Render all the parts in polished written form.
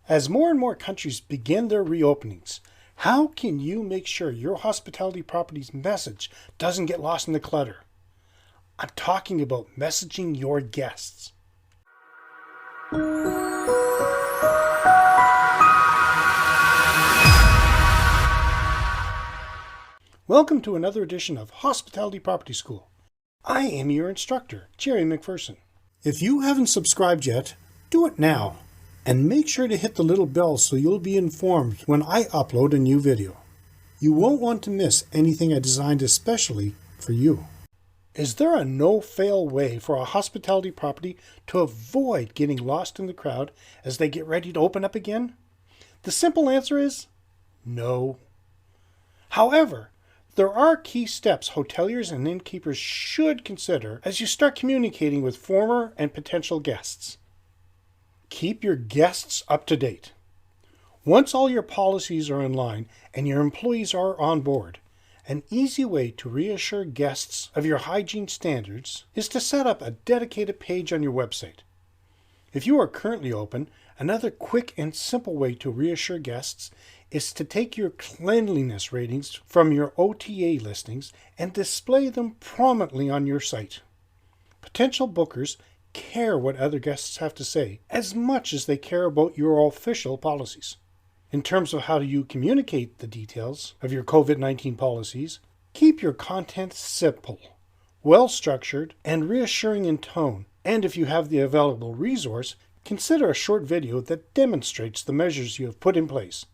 As more and more countries begin their reopenings, how can you make sure your hospitality property's message doesn't get lost in the clutter? I'm talking about messaging your guests. Welcome to another edition of Hospitality Property School. I am your instructor, Jerry McPherson. If you haven't subscribed yet, do it now. And make sure to hit the little bell so you'll be informed when I upload a new video. You won't want to miss anything I designed especially for you. Is there a no-fail way for a hospitality property to avoid getting lost in the crowd as they get ready to open up again? The simple answer is no. However, there are key steps hoteliers and innkeepers should consider as you start communicating with former and potential guests. Keep your guests up to date. Once all your policies are in line and your employees are on board, an easy way to reassure guests of your hygiene standards is to set up a dedicated page on your website. If you are currently open, another quick and simple way to reassure guests is to take your cleanliness ratings from your OTA listings and display them prominently on your site. Potential bookers care what other guests have to say as much as they care about your official policies. In terms of how you communicate the details of your COVID-19 policies, keep your content simple, well-structured, and reassuring in tone. And if you have the available resource, consider a short video that demonstrates the measures you have put in place.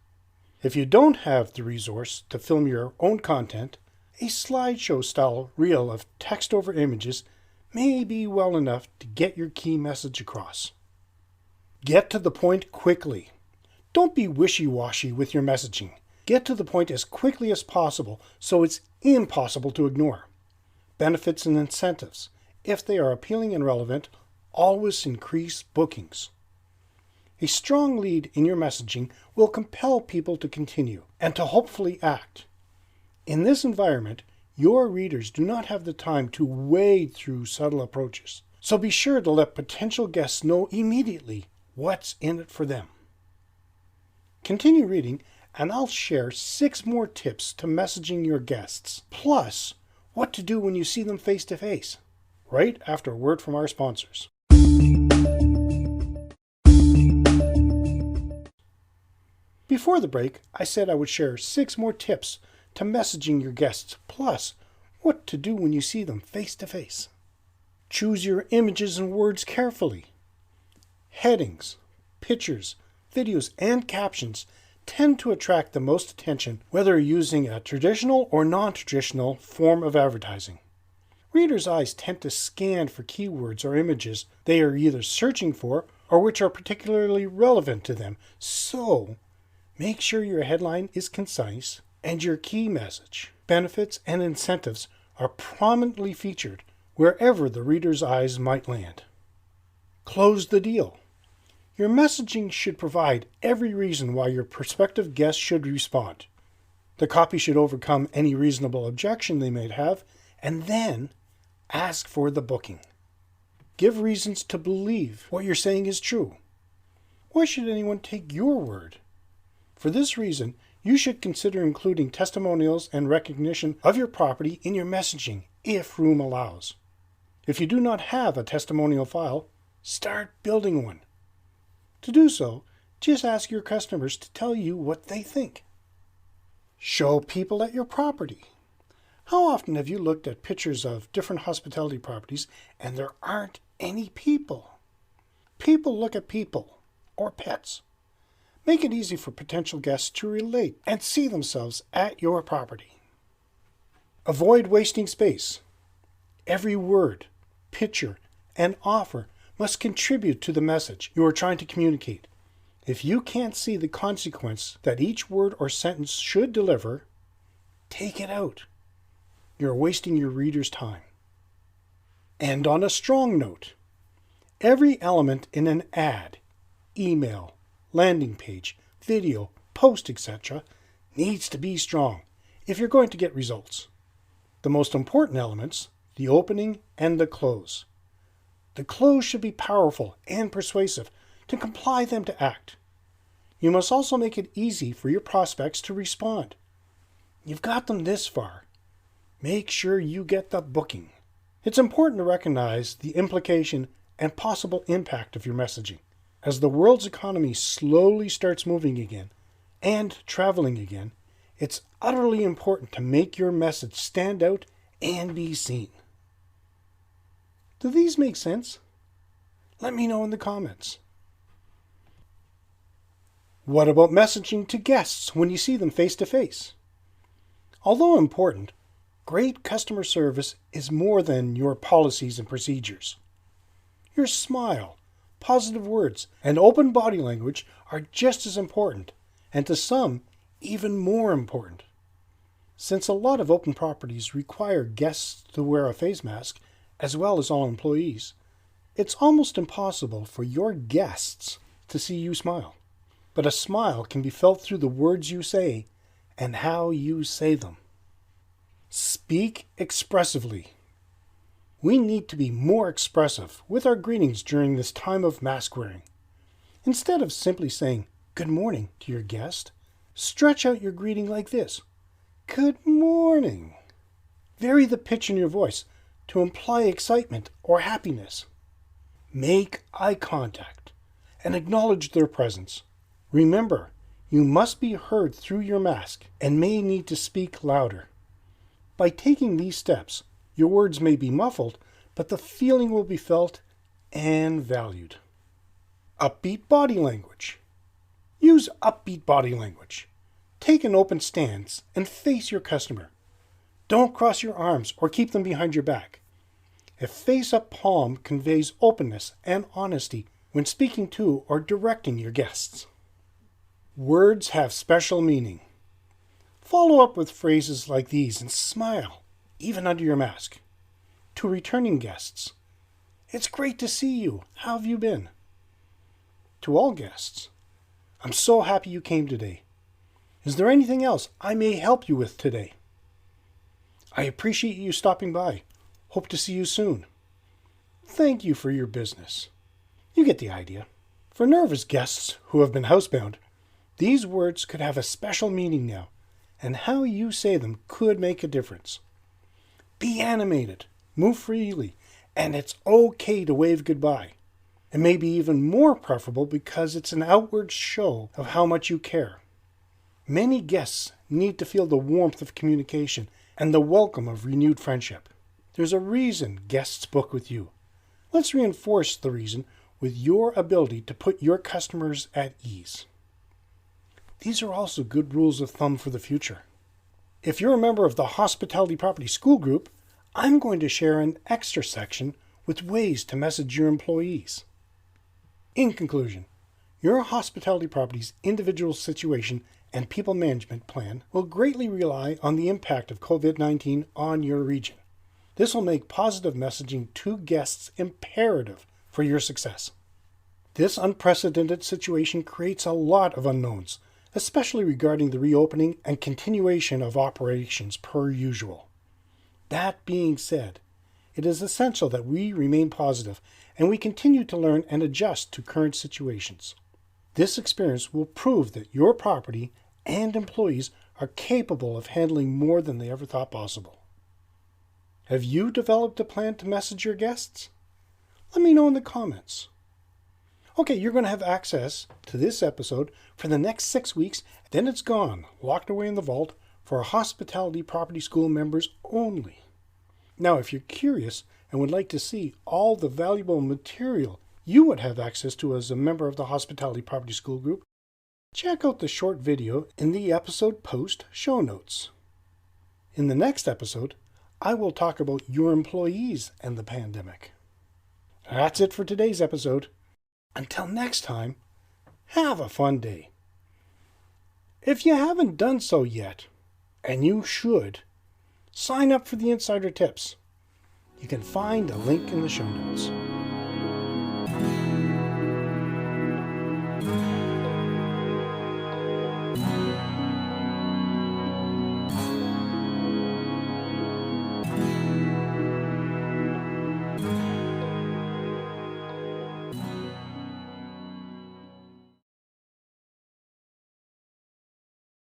If you don't have the resource to film your own content, a slideshow-style reel of text over images may be well enough to get your key message across. Get to the point quickly. Don't be wishy-washy with your messaging. Get to the point as quickly as possible so it's impossible to ignore. Benefits and incentives, if they are appealing and relevant, always increase bookings. A strong lead in your messaging will compel people to continue and to hopefully act. In this environment, your readers do not have the time to wade through subtle approaches, so be sure to let potential guests know immediately what's in it for them. Continue reading, and I'll share 6 more tips to messaging your guests, plus what to do when you see them face to face, right after a word from our sponsors. Before the break, I said I would share 6 more tips to messaging your guests, plus what to do when you see them face to face. Choose your images and words carefully. Headings, pictures, videos, and captions tend to attract the most attention, whether you're using a traditional or non-traditional form of advertising. Readers' eyes tend to scan for keywords or images they are either searching for or which are particularly relevant to them, so make sure your headline is concise and your key message, benefits, and incentives are prominently featured wherever the reader's eyes might land. Close the deal. Your messaging should provide every reason why your prospective guests should respond. The copy should overcome any reasonable objection they may have, and then ask for the booking. Give reasons to believe what you're saying is true. Why should anyone take your word? For this reason, you should consider including testimonials and recognition of your property in your messaging, if room allows. If you do not have a testimonial file, start building one. To do so, just ask your customers to tell you what they think. Show people at your property. How often have you looked at pictures of different hospitality properties and there aren't any people? People look at people, or pets. Make it easy for potential guests to relate and see themselves at your property. Avoid wasting space. Every word, picture, and offer must contribute to the message you are trying to communicate. If you can't see the consequence that each word or sentence should deliver, take it out. You're wasting your reader's time. And on a strong note, every element in an ad, email, landing page, video, post, etc. needs to be strong if you're going to get results. The most important elements, the opening and the close. The close should be powerful and persuasive to compel them to act. You must also make it easy for your prospects to respond. You've got them this far. Make sure you get the booking. It's important to recognize the implication and possible impact of your messaging. As the world's economy slowly starts moving again and traveling again, it's utterly important to make your message stand out and be seen. Do these make sense? Let me know in the comments. What about messaging to guests when you see them face to face? Although important, great customer service is more than your policies and procedures. Your smile, positive words, and open body language are just as important, and to some, even more important. Since a lot of open properties require guests to wear a face mask, as well as all employees, it's almost impossible for your guests to see you smile. But a smile can be felt through the words you say and how you say them. Speak expressively. We need to be more expressive with our greetings during this time of mask wearing. Instead of simply saying good morning to your guest, stretch out your greeting like this. Good morning. Vary the pitch in your voice to imply excitement or happiness. Make eye contact and acknowledge their presence. Remember, you must be heard through your mask and may need to speak louder. By taking these steps, your words may be muffled, but the feeling will be felt and valued. Upbeat body language. Use upbeat body language. Take an open stance and face your customer. Don't cross your arms or keep them behind your back. A face-up palm conveys openness and honesty when speaking to or directing your guests. Words have special meaning. Follow up with phrases like these and smile, even under your mask. To returning guests, it's great to see you. How have you been? To all guests, I'm so happy you came today. Is there anything else I may help you with today? I appreciate you stopping by. Hope to see you soon. Thank you for your business. You get the idea. For nervous guests who have been housebound, these words could have a special meaning now, and how you say them could make a difference. Be animated, move freely, and it's okay to wave goodbye. It may be even more preferable because it's an outward show of how much you care. Many guests need to feel the warmth of communication and the welcome of renewed friendship. There's a reason guests book with you. Let's reinforce the reason with your ability to put your customers at ease. These are also good rules of thumb for the future. If you're a member of the Hospitality Property School Group, I'm going to share an extra section with ways to message your employees. In conclusion, your hospitality property's individual situation and people management plan will greatly rely on the impact of COVID-19 on your region. This will make positive messaging to guests imperative for your success. This unprecedented situation creates a lot of unknowns, especially regarding the reopening and continuation of operations per usual. That being said, it is essential that we remain positive and we continue to learn and adjust to current situations. This experience will prove that your property and employees are capable of handling more than they ever thought possible. Have you developed a plan to message your guests? Let me know in the comments. Okay, you're going to have access to this episode for the next 6 weeks, then it's gone, locked away in the vault for Hospitality Property School members only. Now, if you're curious and would like to see all the valuable material you would have access to as a member of the Hospitality Property School Group, check out the short video in the episode post show notes. In the next episode, I will talk about your employees and the pandemic. That's it for today's episode. Until next time, have a fun day. If you haven't done so yet, and you should, sign up for the Insider Tips. You can find a link in the show notes.